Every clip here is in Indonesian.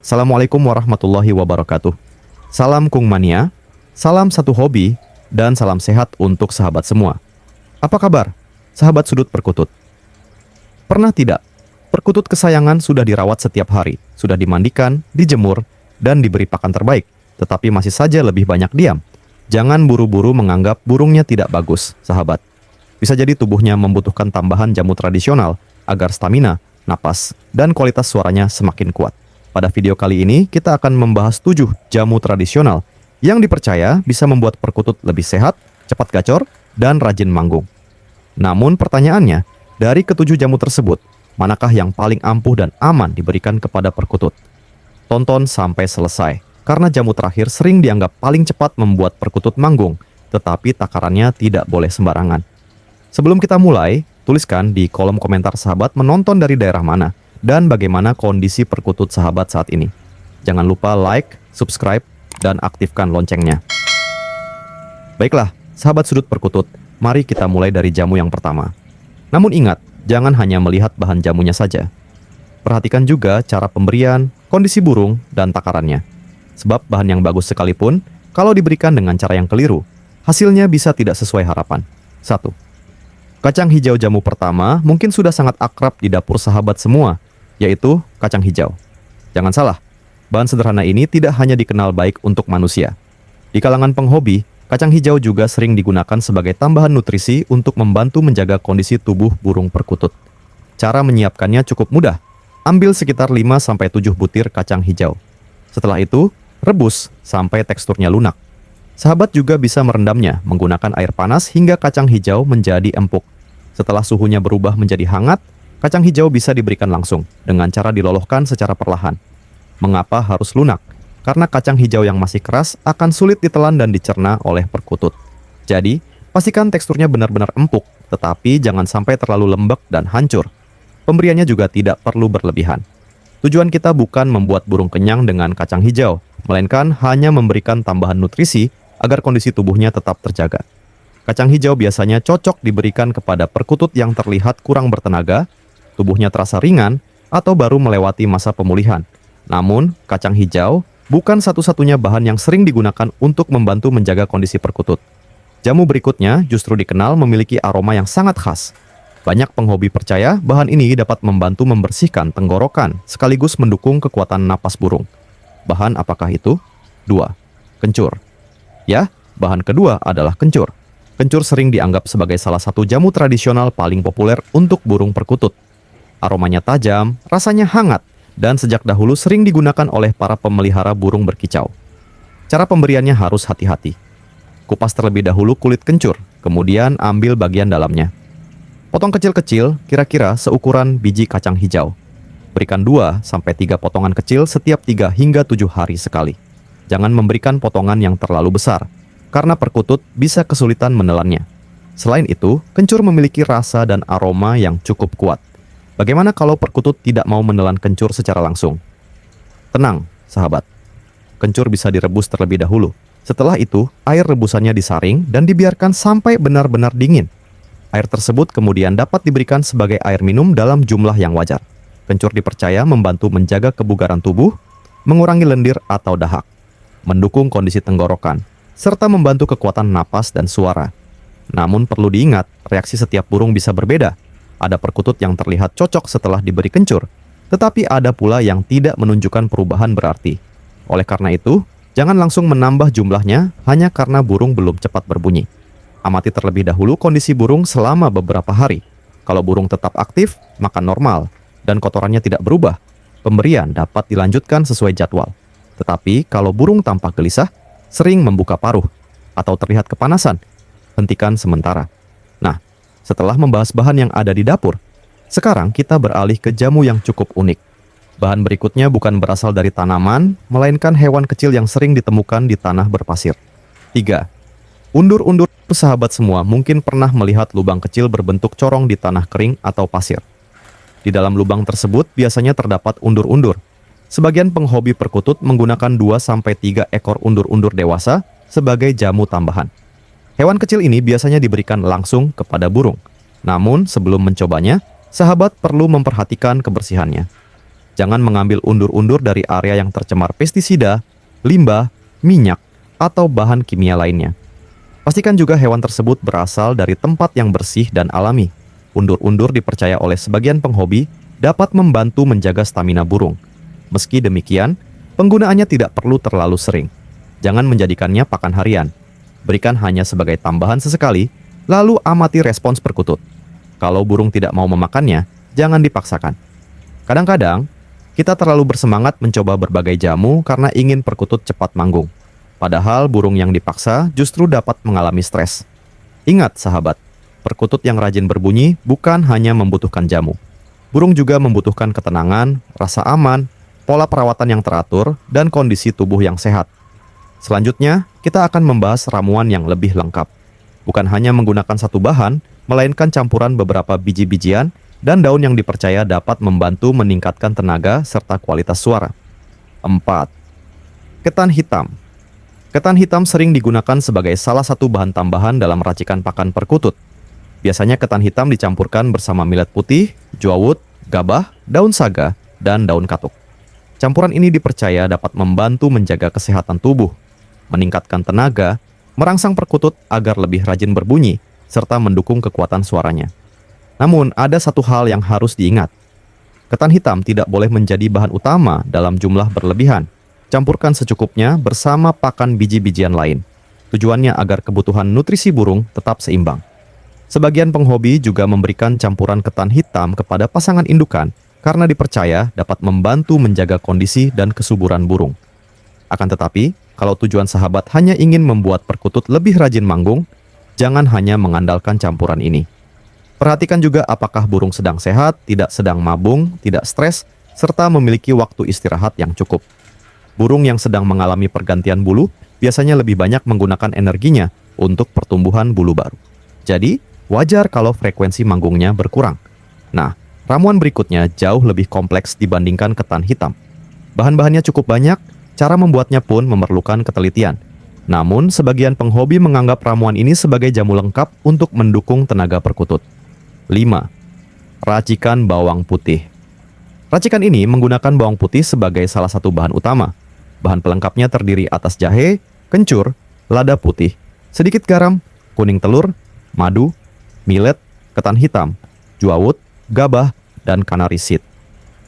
Assalamualaikum warahmatullahi wabarakatuh. Salam Kung Mania, salam satu hobi, dan salam sehat untuk sahabat semua. Apa kabar, sahabat sudut perkutut? Pernah tidak, perkutut kesayangan sudah dirawat setiap hari, sudah dimandikan, dijemur, dan diberi pakan terbaik, tetapi masih saja lebih banyak diam? Jangan buru-buru menganggap burungnya tidak bagus, sahabat. Bisa jadi tubuhnya membutuhkan tambahan jamu tradisional agar stamina, napas, dan kualitas suaranya semakin kuat. Pada video kali ini, kita akan membahas 7 jamu tradisional yang dipercaya bisa membuat perkutut lebih sehat, cepat gacor, dan rajin manggung. Namun pertanyaannya, dari ketujuh jamu tersebut, manakah yang paling ampuh dan aman diberikan kepada perkutut? Tonton sampai selesai, karena jamu terakhir sering dianggap paling cepat membuat perkutut manggung, tetapi takarannya tidak boleh sembarangan. Sebelum kita mulai, tuliskan di kolom komentar sahabat menonton dari daerah mana, dan bagaimana kondisi perkutut sahabat saat ini. Jangan lupa like, subscribe, dan aktifkan loncengnya. Baiklah, sahabat sudut perkutut, mari kita mulai dari jamu yang pertama. Namun ingat, jangan hanya melihat bahan jamunya saja. Perhatikan juga cara pemberian, kondisi burung, dan takarannya. Sebab bahan yang bagus sekalipun, kalau diberikan dengan cara yang keliru, hasilnya bisa tidak sesuai harapan. 1. Kacang hijau jamu pertama mungkin sudah sangat akrab di dapur sahabat semua, yaitu kacang hijau. Jangan salah, bahan sederhana ini tidak hanya dikenal baik untuk manusia. Di kalangan penghobi, kacang hijau juga sering digunakan sebagai tambahan nutrisi untuk membantu menjaga kondisi tubuh burung perkutut. Cara menyiapkannya cukup mudah. Ambil sekitar 5-7 butir kacang hijau. Setelah itu, rebus sampai teksturnya lunak. Sahabat juga bisa merendamnya menggunakan air panas hingga kacang hijau menjadi empuk. Setelah suhunya berubah menjadi hangat, kacang hijau bisa diberikan langsung dengan cara dilolohkan secara perlahan. Mengapa harus lunak? Karena kacang hijau yang masih keras akan sulit ditelan dan dicerna oleh perkutut. Jadi, pastikan teksturnya benar-benar empuk, tetapi jangan sampai terlalu lembek dan hancur. Pemberiannya juga tidak perlu berlebihan. Tujuan kita bukan membuat burung kenyang dengan kacang hijau, melainkan hanya memberikan tambahan nutrisi agar kondisi tubuhnya tetap terjaga. Kacang hijau biasanya cocok diberikan kepada perkutut yang terlihat kurang bertenaga, tubuhnya terasa ringan, atau baru melewati masa pemulihan. Namun, kacang hijau bukan satu-satunya bahan yang sering digunakan untuk membantu menjaga kondisi perkutut. Jamu berikutnya justru dikenal memiliki aroma yang sangat khas. Banyak penghobi percaya bahan ini dapat membantu membersihkan tenggorokan sekaligus mendukung kekuatan napas burung. Bahan apakah itu? 2. Kencur. Ya, bahan kedua adalah kencur. Kencur sering dianggap sebagai salah satu jamu tradisional paling populer untuk burung perkutut. Aromanya tajam, rasanya hangat, dan sejak dahulu sering digunakan oleh para pemelihara burung berkicau. Cara pemberiannya harus hati-hati. Kupas terlebih dahulu kulit kencur, kemudian ambil bagian dalamnya. Potong kecil-kecil, kira-kira seukuran biji kacang hijau. Berikan 2-3 potongan kecil setiap 3 hingga 7 hari sekali. Jangan memberikan potongan yang terlalu besar, karena perkutut bisa kesulitan menelannya. Selain itu, kencur memiliki rasa dan aroma yang cukup kuat. Bagaimana kalau perkutut tidak mau menelan kencur secara langsung? Tenang, sahabat. Kencur bisa direbus terlebih dahulu. Setelah itu, air rebusannya disaring dan dibiarkan sampai benar-benar dingin. Air tersebut kemudian dapat diberikan sebagai air minum dalam jumlah yang wajar. Kencur dipercaya membantu menjaga kebugaran tubuh, mengurangi lendir atau dahak, mendukung kondisi tenggorokan, serta membantu kekuatan napas dan suara. Namun perlu diingat, reaksi setiap burung bisa berbeda. Ada perkutut yang terlihat cocok setelah diberi kencur, tetapi ada pula yang tidak menunjukkan perubahan berarti. Oleh karena itu, jangan langsung menambah jumlahnya hanya karena burung belum cepat berbunyi. Amati terlebih dahulu kondisi burung selama beberapa hari. Kalau burung tetap aktif, makan normal, dan kotorannya tidak berubah, pemberian dapat dilanjutkan sesuai jadwal. Tetapi kalau burung tampak gelisah, sering membuka paruh, atau terlihat kepanasan, hentikan sementara. Nah, setelah membahas bahan yang ada di dapur, sekarang kita beralih ke jamu yang cukup unik. Bahan berikutnya bukan berasal dari tanaman, melainkan hewan kecil yang sering ditemukan di tanah berpasir. 3. Undur-undur. Sahabat semua mungkin pernah melihat lubang kecil berbentuk corong di tanah kering atau pasir. Di dalam lubang tersebut biasanya terdapat undur-undur. Sebagian penghobi perkutut menggunakan 2-3 ekor undur-undur dewasa sebagai jamu tambahan. Hewan kecil ini biasanya diberikan langsung kepada burung. Namun sebelum mencobanya, sahabat perlu memperhatikan kebersihannya. Jangan mengambil undur-undur dari area yang tercemar pestisida, limbah, minyak, atau bahan kimia lainnya. Pastikan juga hewan tersebut berasal dari tempat yang bersih dan alami. Undur-undur dipercaya oleh sebagian penghobi dapat membantu menjaga stamina burung. Meski demikian, penggunaannya tidak perlu terlalu sering. Jangan menjadikannya pakan harian. Berikan hanya sebagai tambahan sesekali, lalu amati respons perkutut. Kalau burung tidak mau memakannya, jangan dipaksakan. Kadang-kadang, kita terlalu bersemangat mencoba berbagai jamu karena ingin perkutut cepat manggung. Padahal burung yang dipaksa justru dapat mengalami stres. Ingat sahabat, perkutut yang rajin berbunyi bukan hanya membutuhkan jamu. Burung juga membutuhkan ketenangan, rasa aman, pola perawatan yang teratur, dan kondisi tubuh yang sehat. Selanjutnya, kita akan membahas ramuan yang lebih lengkap. Bukan hanya menggunakan satu bahan, melainkan campuran beberapa biji-bijian dan daun yang dipercaya dapat membantu meningkatkan tenaga serta kualitas suara. 4. Ketan hitam. Ketan hitam sering digunakan sebagai salah satu bahan tambahan dalam racikan pakan perkutut. Biasanya ketan hitam dicampurkan bersama millet putih, jawut, gabah, daun saga, dan daun katuk. Campuran ini dipercaya dapat membantu menjaga kesehatan tubuh, meningkatkan tenaga, merangsang perkutut agar lebih rajin berbunyi, serta mendukung kekuatan suaranya. Namun, ada satu hal yang harus diingat. Ketan hitam tidak boleh menjadi bahan utama dalam jumlah berlebihan. Campurkan secukupnya bersama pakan biji-bijian lain. Tujuannya agar kebutuhan nutrisi burung tetap seimbang. Sebagian penghobi juga memberikan campuran ketan hitam kepada pasangan indukan karena dipercaya dapat membantu menjaga kondisi dan kesuburan burung. Akan tetapi, kalau tujuan sahabat hanya ingin membuat perkutut lebih rajin manggung, jangan hanya mengandalkan campuran ini. Perhatikan juga apakah burung sedang sehat, tidak sedang mabung, tidak stres, serta memiliki waktu istirahat yang cukup. Burung yang sedang mengalami pergantian bulu biasanya lebih banyak menggunakan energinya untuk pertumbuhan bulu baru. Jadi, wajar kalau frekuensi manggungnya berkurang. Nah, ramuan berikutnya jauh lebih kompleks dibandingkan ketan hitam. Bahan-bahannya cukup banyak, cara membuatnya pun memerlukan ketelitian. Namun, sebagian penghobi menganggap ramuan ini sebagai jamu lengkap untuk mendukung tenaga perkutut. 5. Racikan bawang putih. Racikan ini menggunakan bawang putih sebagai salah satu bahan utama. Bahan pelengkapnya terdiri atas jahe, kencur, lada putih, sedikit garam, kuning telur, madu, millet, ketan hitam, jawut, gabah, dan kanari seed.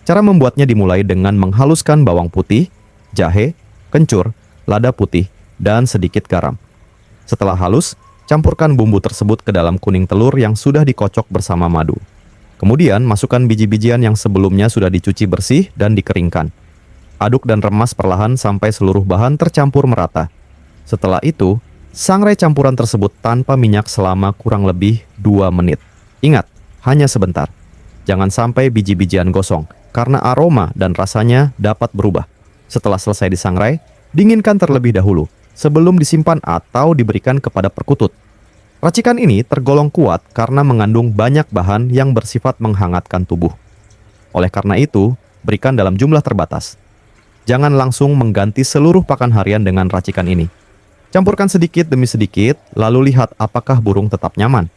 Cara membuatnya dimulai dengan menghaluskan bawang putih, jahe, kencur, lada putih, dan sedikit garam. Setelah halus, campurkan bumbu tersebut ke dalam kuning telur yang sudah dikocok bersama madu. Kemudian, masukkan biji-bijian yang sebelumnya sudah dicuci bersih dan dikeringkan. Aduk dan remas perlahan sampai seluruh bahan tercampur merata. Setelah itu, sangrai campuran tersebut tanpa minyak selama kurang lebih 2 menit. Ingat, hanya sebentar. Jangan sampai biji-bijian gosong, karena aroma dan rasanya dapat berubah. Setelah selesai disangrai, dinginkan terlebih dahulu, sebelum disimpan atau diberikan kepada perkutut. Racikan ini tergolong kuat karena mengandung banyak bahan yang bersifat menghangatkan tubuh. Oleh karena itu, berikan dalam jumlah terbatas. Jangan langsung mengganti seluruh pakan harian dengan racikan ini. Campurkan sedikit demi sedikit, lalu lihat apakah burung tetap nyaman.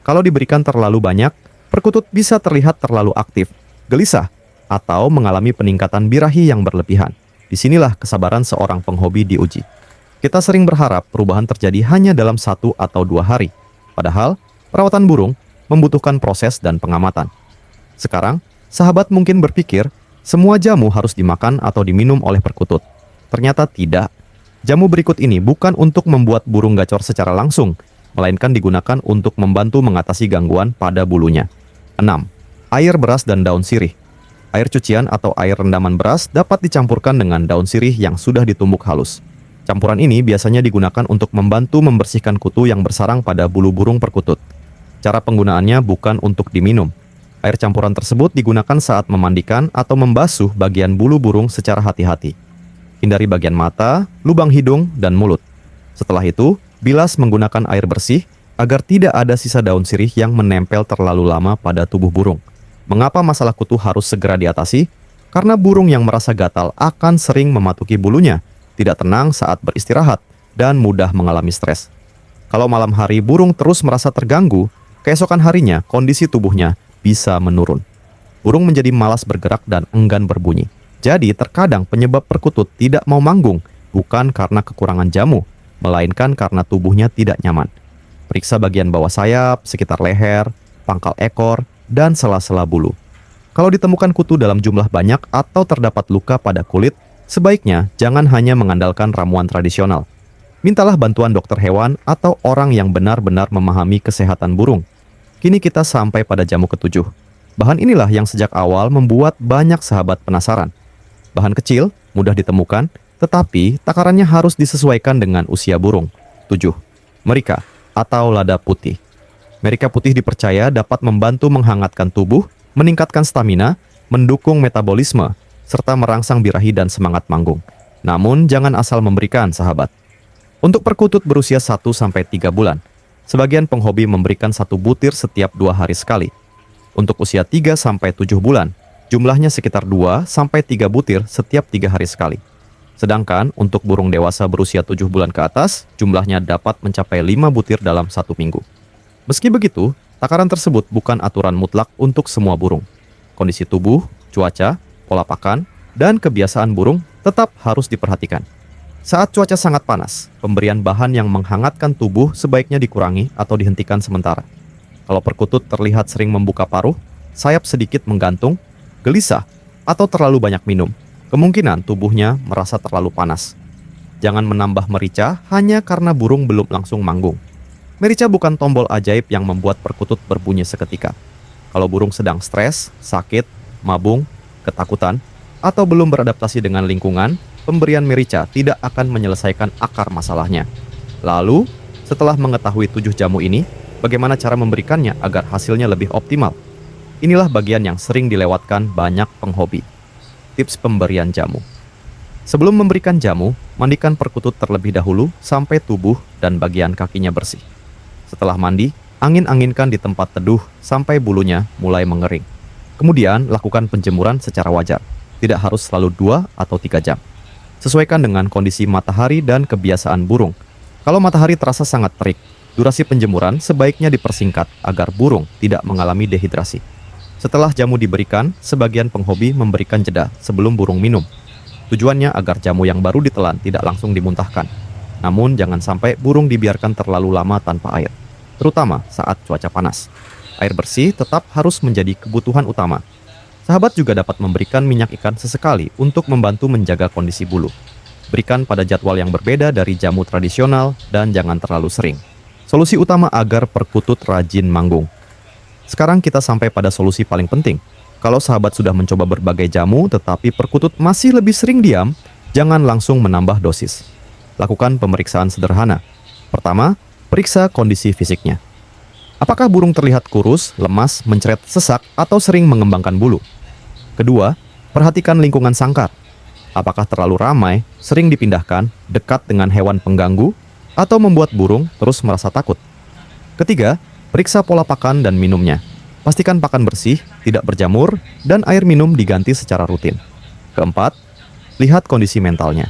Kalau diberikan terlalu banyak, perkutut bisa terlihat terlalu aktif, gelisah, atau mengalami peningkatan birahi yang berlebihan. Disinilah kesabaran seorang penghobi diuji. Kita sering berharap perubahan terjadi hanya dalam 1 atau 2 hari. Padahal, perawatan burung membutuhkan proses dan pengamatan. Sekarang, sahabat mungkin berpikir, semua jamu harus dimakan atau diminum oleh perkutut. Ternyata tidak. Jamu berikut ini bukan untuk membuat burung gacor secara langsung, melainkan digunakan untuk membantu mengatasi gangguan pada bulunya. 6. Air beras dan daun sirih. Air cucian atau air rendaman beras dapat dicampurkan dengan daun sirih yang sudah ditumbuk halus. Campuran ini biasanya digunakan untuk membantu membersihkan kutu yang bersarang pada bulu burung perkutut. Cara penggunaannya bukan untuk diminum. Air campuran tersebut digunakan saat memandikan atau membasuh bagian bulu burung secara hati-hati. Hindari bagian mata, lubang hidung, dan mulut. Setelah itu, bilas menggunakan air bersih agar tidak ada sisa daun sirih yang menempel terlalu lama pada tubuh burung. Mengapa masalah kutu harus segera diatasi? Karena burung yang merasa gatal akan sering mematuki bulunya, tidak tenang saat beristirahat, dan mudah mengalami stres. Kalau malam hari burung terus merasa terganggu, keesokan harinya kondisi tubuhnya bisa menurun. burung menjadi malas bergerak dan enggan berbunyi. Jadi terkadang penyebab perkutut tidak mau manggung bukan karena kekurangan jamu, melainkan karena tubuhnya tidak nyaman. Periksa bagian bawah sayap, sekitar leher, pangkal ekor, dan sela-sela bulu. Kalau ditemukan kutu dalam jumlah banyak atau terdapat luka pada kulit, sebaiknya jangan hanya mengandalkan ramuan tradisional. Mintalah bantuan dokter hewan atau orang yang benar-benar memahami kesehatan burung. Kini kita sampai pada jamu ketujuh. Bahan inilah yang sejak awal membuat banyak sahabat penasaran. Bahan kecil, mudah ditemukan, tetapi takarannya harus disesuaikan dengan usia burung. 7. Merika atau lada putih. Merika putih dipercaya dapat membantu menghangatkan tubuh, meningkatkan stamina, mendukung metabolisme, serta merangsang birahi dan semangat manggung. Namun jangan asal memberikan, sahabat. Untuk perkutut berusia 1-3 bulan, sebagian penghobi memberikan 1 butir setiap 2 hari sekali. Untuk usia 3-7 bulan, jumlahnya sekitar 2-3 butir setiap 3 hari sekali. Sedangkan untuk burung dewasa berusia 7 bulan ke atas, jumlahnya dapat mencapai 5 butir dalam 1 minggu. Meski begitu, takaran tersebut bukan aturan mutlak untuk semua burung. Kondisi tubuh, cuaca, pola pakan, dan kebiasaan burung tetap harus diperhatikan. Saat cuaca sangat panas, pemberian bahan yang menghangatkan tubuh sebaiknya dikurangi atau dihentikan sementara. Kalau perkutut terlihat sering membuka paruh, sayap sedikit menggantung, gelisah, atau terlalu banyak minum, kemungkinan tubuhnya merasa terlalu panas. Jangan menambah merica hanya karena burung belum langsung manggung. Merica bukan tombol ajaib yang membuat perkutut berbunyi seketika. Kalau burung sedang stres, sakit, mabung, ketakutan, atau belum beradaptasi dengan lingkungan, pemberian merica tidak akan menyelesaikan akar masalahnya. Lalu, setelah mengetahui 7 jamu ini, bagaimana cara memberikannya agar hasilnya lebih optimal? Inilah bagian yang sering dilewatkan banyak penghobi. Tips pemberian jamu. Sebelum memberikan jamu, mandikan perkutut terlebih dahulu sampai tubuh dan bagian kakinya bersih. Setelah mandi, angin-anginkan di tempat teduh sampai bulunya mulai mengering. Kemudian, lakukan penjemuran secara wajar. Tidak harus selalu 2 atau 3 jam. Sesuaikan dengan kondisi matahari dan kebiasaan burung. Kalau matahari terasa sangat terik, durasi penjemuran sebaiknya dipersingkat agar burung tidak mengalami dehidrasi. Setelah jamu diberikan, sebagian penghobi memberikan jeda sebelum burung minum. Tujuannya agar jamu yang baru ditelan tidak langsung dimuntahkan. Namun jangan sampai burung dibiarkan terlalu lama tanpa air, terutama saat cuaca panas. Air bersih tetap harus menjadi kebutuhan utama. Sahabat juga dapat memberikan minyak ikan sesekali untuk membantu menjaga kondisi bulu. Berikan pada jadwal yang berbeda dari jamu tradisional dan jangan terlalu sering. Solusi utama agar perkutut rajin manggung. Sekarang kita sampai pada solusi paling penting. Kalau sahabat sudah mencoba berbagai jamu tetapi perkutut masih lebih sering diam, jangan langsung menambah dosis. Lakukan pemeriksaan sederhana. Pertama, periksa kondisi fisiknya. Apakah burung terlihat kurus, lemas, mencret, sesak, atau sering mengembangkan bulu? Kedua, perhatikan lingkungan sangkar. Apakah terlalu ramai, sering dipindahkan, dekat dengan hewan pengganggu, atau membuat burung terus merasa takut? Ketiga, periksa pola pakan dan minumnya. Pastikan pakan bersih, tidak berjamur, dan air minum diganti secara rutin. Keempat, lihat kondisi mentalnya.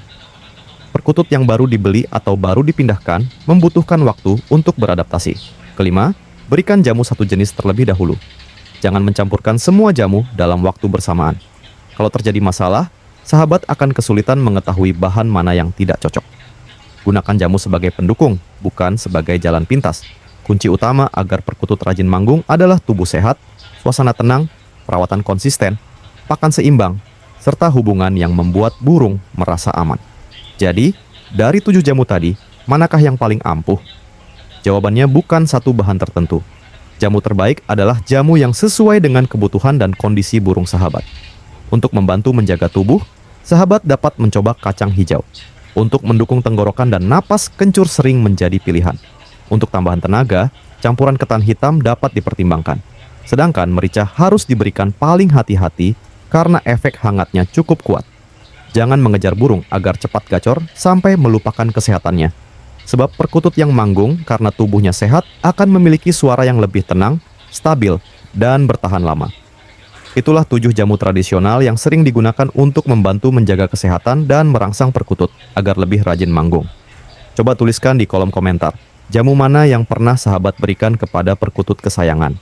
Perkutut yang baru dibeli atau baru dipindahkan membutuhkan waktu untuk beradaptasi. Kelima, berikan jamu satu jenis terlebih dahulu. Jangan mencampurkan semua jamu dalam waktu bersamaan. Kalau terjadi masalah, sahabat akan kesulitan mengetahui bahan mana yang tidak cocok. Gunakan jamu sebagai pendukung, bukan sebagai jalan pintas. Kunci utama agar perkutut rajin manggung adalah tubuh sehat, suasana tenang, perawatan konsisten, pakan seimbang, serta hubungan yang membuat burung merasa aman. Jadi, dari 7 jamu tadi, manakah yang paling ampuh? Jawabannya bukan satu bahan tertentu. Jamu terbaik adalah jamu yang sesuai dengan kebutuhan dan kondisi burung sahabat. Untuk membantu menjaga tubuh, sahabat dapat mencoba kacang hijau. Untuk mendukung tenggorokan dan napas, kencur sering menjadi pilihan. Untuk tambahan tenaga, campuran ketan hitam dapat dipertimbangkan. Sedangkan merica harus diberikan paling hati-hati karena efek hangatnya cukup kuat. Jangan mengejar burung agar cepat gacor sampai melupakan kesehatannya. Sebab perkutut yang manggung karena tubuhnya sehat akan memiliki suara yang lebih tenang, stabil, dan bertahan lama. Itulah 7 jamu tradisional yang sering digunakan untuk membantu menjaga kesehatan dan merangsang perkutut agar lebih rajin manggung. Coba tuliskan di kolom komentar, jamu mana yang pernah sahabat berikan kepada perkutut kesayangan.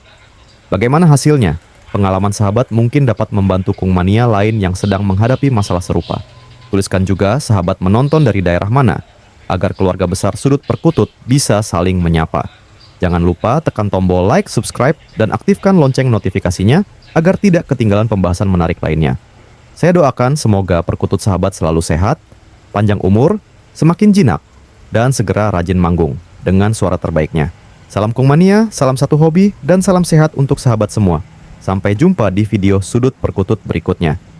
Bagaimana hasilnya? Pengalaman sahabat mungkin dapat membantu Kung Mania lain yang sedang menghadapi masalah serupa. Tuliskan juga sahabat menonton dari daerah mana, agar keluarga besar Sudut Perkutut bisa saling menyapa. Jangan lupa tekan tombol like, subscribe, dan aktifkan lonceng notifikasinya agar tidak ketinggalan pembahasan menarik lainnya. Saya doakan semoga Perkutut sahabat selalu sehat, panjang umur, semakin jinak, dan segera rajin manggung dengan suara terbaiknya. Salam Kung Mania, salam satu hobi, dan salam sehat untuk sahabat semua. Sampai jumpa di video Sudut Perkutut berikutnya.